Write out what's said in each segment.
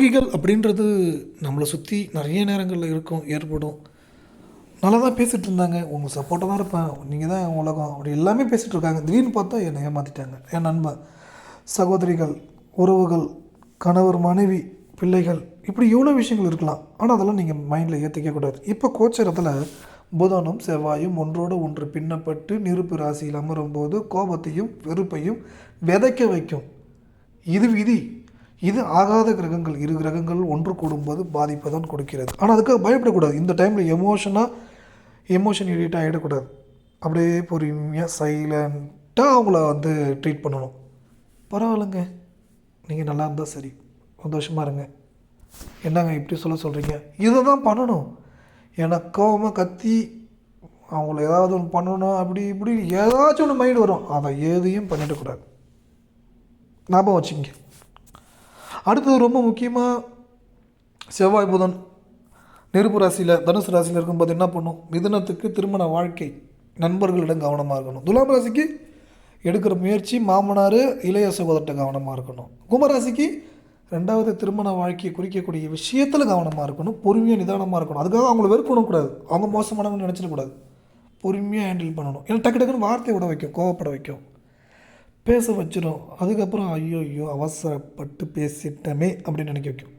துரோகிகள் அப்படின்றது நம்மளை சுற்றி நிறைய நேரங்களில் இருக்கும், ஏற்படும். நல்லா தான் பேசிகிட்டு இருந்தாங்க, உங்கள் சப்போர்ட்டாக தான் இருப்பேன், நீங்கள் தான் என் உலகம் அப்படி எல்லாமே பேசிகிட்டு இருக்காங்க. திடீர்னு பார்த்தா என்னை ஏமாற்றிட்டாங்க. என் நண்பன், சகோதரிகள், உறவுகள், கணவர், மனைவி, பிள்ளைகள், இப்படி எவ்வளோ விஷயங்கள் இருக்கலாம். ஆனால் அதெல்லாம் நீங்கள் மைண்டில் ஏற்றிக்கக்கூடாது. இப்போ கோச்சரத்தில் புதனும் செவ்வாயும் ஒன்றோடு ஒன்று பின்னப்பட்டு நெருப்பு ராசியில் அமரும்போது கோபத்தையும் வெறுப்பையும் விதைக்க வைக்கும். இது விதி. இது ஆகாத கிரகங்கள். இரு கிரகங்கள் ஒன்று கூடும்போது பாதிப்பை தான் கொடுக்கிறது. ஆனால் அதுக்காக பயப்படக்கூடாது. இந்த டைமில் எமோஷன் எடிட் ஆகிடக்கூடாது. அப்படியே பொறுமையாக சைலண்ட்டாக அவங்கள ட்ரீட் பண்ணணும். பரவாயில்லைங்க, நீங்கள் நல்லா இருந்தால் சரி, சந்தோஷமாக இருங்க, என்னங்க இப்படி சொல்கிறீங்க, இதை தான் பண்ணணும். ஏன்னா கோபமாக கத்தி அவங்கள ஏதாவது ஒன்று பண்ணணும், அப்படி இப்படி ஏதாச்சும் ஒன்று மைண்ட் வரும். அதை எதையும் பண்ணிடக்கூடாது. ஞாபகம் வச்சுங்க. அடுத்தது ரொம்ப முக்கியமாக, செவ்வாய் புதன் நெருப்பு ராசியில் தனுசு ராசியில் இருக்கும்போது என்ன பண்ணும்? மிதுனத்துக்கு திருமண வாழ்க்கை, நண்பர்களிடம் கவனமாக இருக்கணும். துலாம் ராசிக்கு எடுக்கிற முயற்சி, மாமனார், இளைய சகோதரர்கிட்ட கவனமாக இருக்கணும். கும்பராசிக்கு ரெண்டாவது திருமண வாழ்க்கையை குறிக்கக்கூடிய விஷயத்தில் கவனமாக இருக்கணும். பொறுமையாக நிதானமாக இருக்கணும். அதுக்காக அவங்கள வெறுக்கணும் கூடாது, அவங்க மோசமானவங்க நினச்சிடக்கூடாது. பொறுமையாக ஹேண்டில் பண்ணணும். ஏன்னா டக்கு டக்குன்னு வார்த்தையை விட வைக்கும், கோவப்பட வைக்கும், பேச வச்சிடும். அதுக்கப்புறம் ஐயோ அவசரப்பட்டு பேசிட்டமே அப்படின்னு நினைக்க வைக்கும்.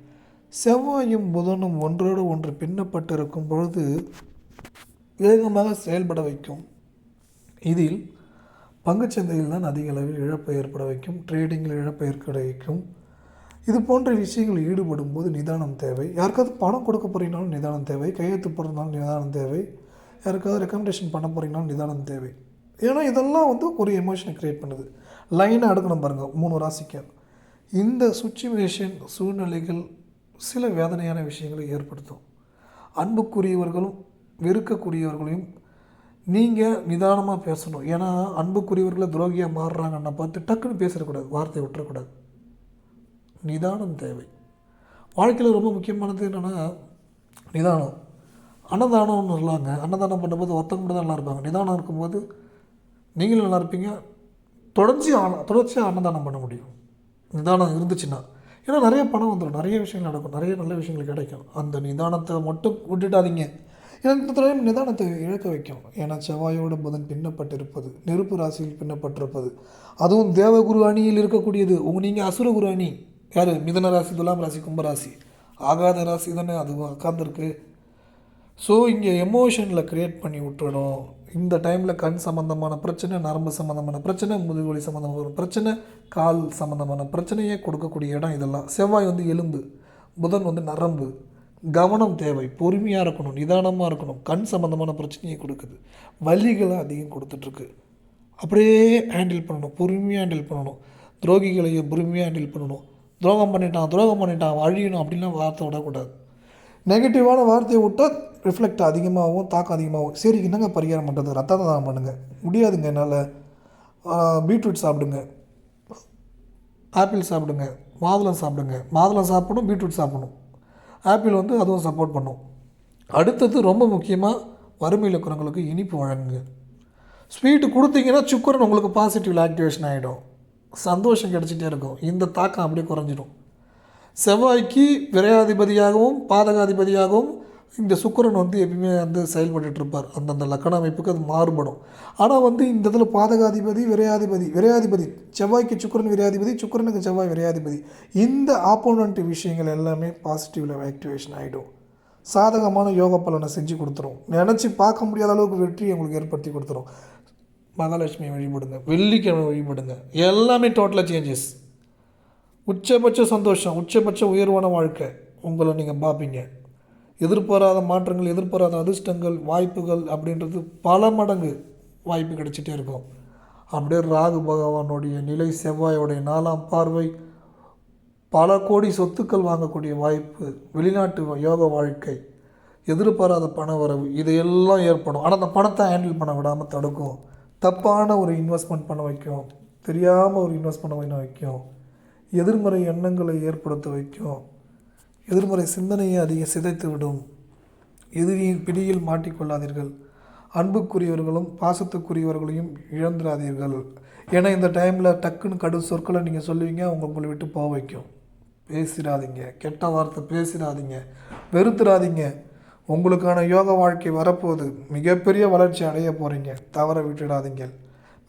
செவ்வாயும் புதனும் ஒன்றோடு ஒன்று பின்னப்பட்டு இருக்கும் பொழுது வேகமாக செயல்பட வைக்கும். இதில் பங்குச்சந்தையில் தான் அதிக அளவில் இழப்பை ஏற்பட வைக்கும். ட்ரேடிங்கில் இழப்பை ஏற்பட வைக்கும். இது போன்ற விஷயங்களில் ஈடுபடும் போது நிதானம் தேவை. யாருக்காவது பணம் கொடுக்க போகிறீங்கனாலும் நிதானம் தேவை. கையெழுத்து போடுறதுனாலும் நிதானம் தேவை. யாருக்காவது ரெக்கமெண்டேஷன் பண்ண போகிறீங்கனாலும் நிதானம் தேவை. ஏன்னா இதெல்லாம் ஒரு எமோஷனை க்ரியேட் பண்ணுது. லைனாக அடுக்கணும் பாருங்கள் 3 ராசிக்கு. இந்த சுச்சுவேஷன், சூழ்நிலைகள் சில வேதனையான விஷயங்களை ஏற்படுத்தும். அன்புக்குரியவர்களும் வெறுக்கக்கூடியவர்களையும் நீங்கள் நிதானமாக பேசணும். ஏன்னா அன்புக்குரியவர்களை துரோகியாக மாறுறாங்கன்னா பார்த்து டக்குன்னு பேசிடக்கூடாது, வார்த்தையை விட்டுறக்கூடாது. நிதானம் தேவை. வாழ்க்கையில் ரொம்ப முக்கியமானது என்னென்னா நிதானம். அன்னதானம்னு சொல்லாங்க. அன்னதானம் பண்ணும்போது ஒருத்தங்க மட்டும் தான் நல்லா இருப்பாங்க. நிதானம் இருக்கும்போது நீங்களும் நல்லா இருப்பீங்க. தொடர்ச்சியாக அன்னதானம் பண்ண முடியும் நிதானம் இருந்துச்சுன்னா. ஏன்னா நிறைய பணம் வந்துடும், நிறைய விஷயங்கள் நடக்கும், நிறைய நல்ல விஷயங்கள் கிடைக்கும். அந்த நிதானத்தை மட்டும் விட்டுட்டாதீங்க. ஏன்னா இந்த தடவை நிதானத்தை இழக்க வைக்கும். ஏன்னா செவ்வாயோட புதன் பின்னப்பட்டிருப்பது, நெருப்பு ராசியில் பின்னப்பட்டிருப்பது, அதுவும் தேவகுரு அணியில் இருக்கக்கூடியது. நீங்கள் அசுர குரு அணி யார்? மிதுன ராசி, துலாம் ராசி, கும்பராசி, ஆகாத ராசி தானே அதுவும் உட்காந்துருக்கு. ஸோ இங்கே எமோஷனில் க்ரியேட் பண்ணி விட்டுடும். இந்த டைமில் கண் சம்மந்தமான பிரச்சனை, நரம்பு சம்மந்தமான பிரச்சனை, முதுகுவலி சம்மந்தமான பிரச்சனை, கால் சம்மந்தமான பிரச்சனையே கொடுக்கக்கூடிய இடம் இதெல்லாம். செவ்வாய் எலும்பு, புதன் நரம்பு. கவனம் தேவை, பொறுமையாக இருக்கணும், நிதானமாக இருக்கணும். கண் சம்மந்தமான பிரச்சனையை கொடுக்குது, வலிகளை அதிகம் கொடுத்துட்ருக்கு. அப்படியே ஹேண்டில் பண்ணணும், பொறுமையாக ஹேண்டில் பண்ணணும். துரோகிகளையே பொறுமையாக ஹேண்டில் பண்ணணும். துரோகம் பண்ணிட்டான் அழியணும் அப்படின்லாம் வார்த்தை விடக்கூடாது. நெகட்டிவான வார்த்தையை விட்டால் ரிஃப்ளெக்ட் அதிகமாகவும் தாக்கம் அதிகமாகும். சரி, என்னங்க பரிகாரம் பண்ணுறது? ரத்த தானம் பண்ணுங்கள். முடியாதுங்க என்னால். பீட்ரூட் சாப்பிடுங்க, ஆப்பிள் சாப்பிடுங்க, மாதுளம் சாப்பிடுங்க. மாதுளம் சாப்பிடணும், பீட்ரூட் சாப்பிடணும். ஆப்பிள் அதுவும் சப்போர்ட் பண்ணும். அடுத்தது ரொம்ப முக்கியமாக, வறுமையில் இருக்கிறவங்களுக்கு இனிப்பு வழங்குங்க. ஸ்வீட்டு கொடுத்தீங்கன்னா சுக்கரன் உங்களுக்கு பாசிட்டிவ் ஆக்டிவேஷன் ஆகிடும், சந்தோஷம் கிடச்சிட்டே இருக்கும். இந்த தாக்கம் அப்படியே குறைஞ்சிடும். செவ்வாய்க்கு விரையாதிபதியாகவும் பாதகாதிபதியாகவும் இந்த சுக்கரன் எப்பயுமே செயல்பட்டுருப்பார். அந்தந்த லக்கண அமைப்புக்கு அது மாறுபடும். ஆனால் இந்த இதில் பாதகாதிபதி, விரையாதிபதி செவ்வாய்க்கு சுக்கரன் விரையாதிபதி, சுக்கரனுக்கு செவ்வாய் விரையாதிபதி. இந்த ஆப்போனண்ட் விஷயங்கள் எல்லாமே பாசிட்டிவில் ஆக்டிவேஷன் ஆகிடும். சாதகமான யோக பலனை செஞ்சு கொடுத்துரும். நினச்சி பார்க்க முடியாத அளவுக்கு வெற்றியை உங்களுக்கு ஏற்படுத்தி கொடுத்துரும். மகாலட்சுமி வழிபடுங்க, வெள்ளிக்கிழமை வழிபடுங்க, எல்லாமே டோட்டலாக சேஞ்சஸ். உச்சபட்ச சந்தோஷம், உச்சபட்ச உயர்வான வாழ்க்கை உங்களை நீங்கள் பார்ப்பீங்க. எதிர்பாராத மாற்றங்கள், எதிர்பாராத அதிர்ஷ்டங்கள், வாய்ப்புகள் அப்படின்றது பல மடங்கு வாய்ப்பு கிடைச்சிட்டே இருக்கும். அப்படியே ராகு பகவானுடைய நிலை, செவ்வாயோடைய 4ஆம் பார்வை, பல கோடி சொத்துக்கள் வாங்கக்கூடிய வாய்ப்பு, வெளிநாட்டு யோக வாழ்க்கை, எதிர்பாராத பண வரவு, இதையெல்லாம் ஏற்படும். ஆனால் அந்த பணத்தை ஹேண்டில் பண்ண விடாமல் தடுக்கும். தப்பான ஒரு இன்வெஸ்ட்மெண்ட் பண்ண வைக்கும், தெரியாமல் ஒரு இன்வெஸ்ட் பண்ண வைக்கும், எதிர்மறை எண்ணங்களை ஏற்படுத்த வைக்கும், எதிர்மறை சிந்தனையை அதிகம் சிதைத்து விடும். எதிரியின் பிடியில் மாட்டிக்கொள்ளாதீர்கள். அன்புக்குரியவர்களும் பாசத்துக்குரியவர்களையும் இழந்துடாதீர்கள். ஏன்னா இந்த டைமில் டக்குன்னு கடும் சொற்களை நீங்கள் சொல்லுவீங்க, உங்களை விட்டு போக வைக்கும். பேசிடாதீங்க, கெட்ட வார்த்தை பேசிடாதீங்க, வெறுத்துடாதீங்க. உங்களுக்கான யோக வாழ்க்கை வரப்போகுது. மிகப்பெரிய வளர்ச்சி அடைய போகிறீங்க. தவற விட்டுடாதீங்க.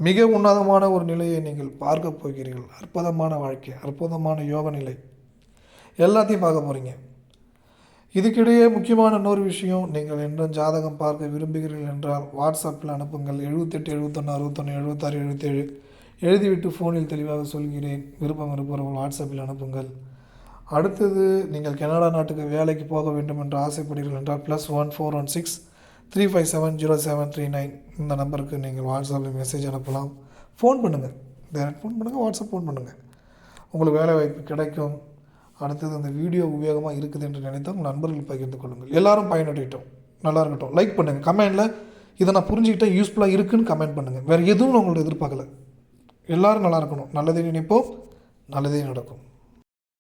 மிக உன்னதமான ஒரு நிலையை நீங்கள் பார்க்க போகிறீர்கள். அற்புதமான வாழ்க்கை, அற்புதமான யோக நிலை, எல்லாத்தையும் பார்க்க போகிறீங்க. இதுக்கிடையே முக்கியமான இன்னொரு விஷயம், நீங்கள் இன்னும் ஜாதகம் பார்க்க விரும்புகிறீர்கள் என்றால் வாட்ஸ்அப்பில் அனுப்புங்கள். 78 71 61 76 77 எழுதிவிட்டு ஃபோனில் தெளிவாக சொல்கிறேன். விருப்பம் இருப்பவர்கள் வாட்ஸ்அப்பில் அனுப்புங்கள். அடுத்தது, நீங்கள் கனடா நாட்டுக்கு வேலைக்கு போக வேண்டும் என்று ஆசைப்படுகிறீர்கள் என்றால் +1 416 357 0739 இந்த நம்பருக்கு நீங்கள் வாட்ஸ்அப்பில் மெசேஜ் அனுப்பலாம். ஃபோன் பண்ணுங்கள், டைரக்ட் ஃபோன் பண்ணுங்கள், வாட்ஸ்அப் ஃபோன் பண்ணுங்கள். உங்களுக்கு வேலை வாய்ப்பு கிடைக்கும். அடுத்தது, அந்த வீடியோ உபயோகமாக இருக்குது என்று நினைத்தால் உங்கள் நண்பர்கள் பகிர்ந்து கொள்ளுங்கள். எல்லாரும் பயனடையட்டும், நல்லா இருக்கட்டும். லைக் பண்ணுங்கள், கமெண்டில் இதை நான் புரிஞ்சுக்கிட்டேன், யூஸ்ஃபுல்லாக இருக்குதுன்னு கமெண்ட் பண்ணுங்கள். வேறு எதுவும் நான் உங்கள்ட்ட எதிர்பார்க்கல. எல்லோரும் நல்லா இருக்கணும். நல்லதே நினைப்போம், நல்லதே நடக்கும்.